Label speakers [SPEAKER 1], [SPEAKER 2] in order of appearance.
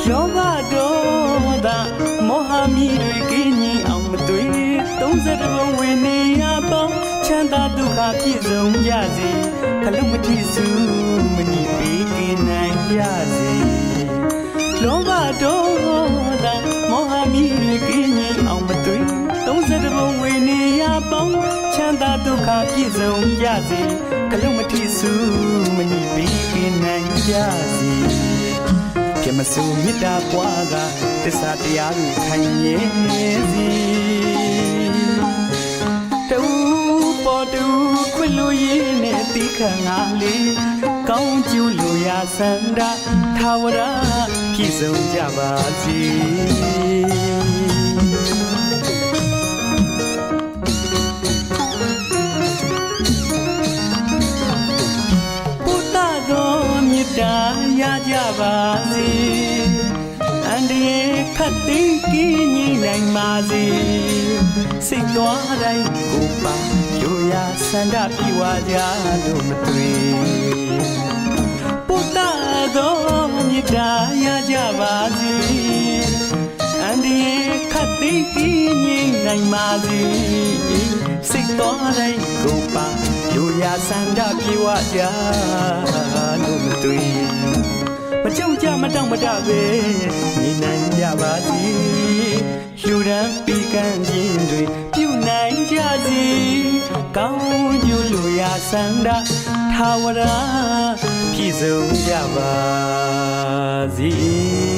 [SPEAKER 1] လောဘဒေါသမောဟမိတွေကင်းကြီးအောင်မသွေ30ဘုံဝင်နေရပေါင်းချမ်းသာဒုက္ခပြည့်စုံကြစေခလုံးမထီစုမဏိပေးကင်းနိုင်ကြစေလောဘဒေါသမောဟမိတွေကင်းကြီးအောင်မသွေ30ဘုံဝင်နေရပေါင်းချမ်းသာဒုက္ခပြည့်စုံကြစေခလုံးမထီစုမဏိပေးကင်းနိုင်ကြစေပြမစိုးမေတ္တာပွားကသစ္စာတရားကိုခံရစီတူပေါ်တူခွင့်လို့ရင်းနဲ့တိခံငါလေးကောင်းကျိုးလိုရာစန္ဒထာဝရပြည့်စုံကြပါစေမေတ္တာရကြပါစေအန္တရာယ်ခတ်သိမ်းကင်းငြိမ်းနိုင်ပါစေစိတ်သွားတိုင်းကိုပါရိုးရာဆန္ဒပြေဝကြလို့မသွေပုတ္တသောမေတ္တာရကြပါစေအန္တရာယ်ခတ်သိမ်းကင်းငြိမ်းနိုင်ပါစေစိတ်သွားတိုင်းကိုပါရိုးရာဆန္ဒပြေဝကြလို့မသွေမကြောက်ကြမတောင့်မတပဲနေနိုင်ကြပါစေလူရန်ပီကံခြင်းတွေပြုနိုင်ကြစေကောင်းကျိုးလိုရာဆန္ဒထာဝရပြည့်စုံကြပါစေ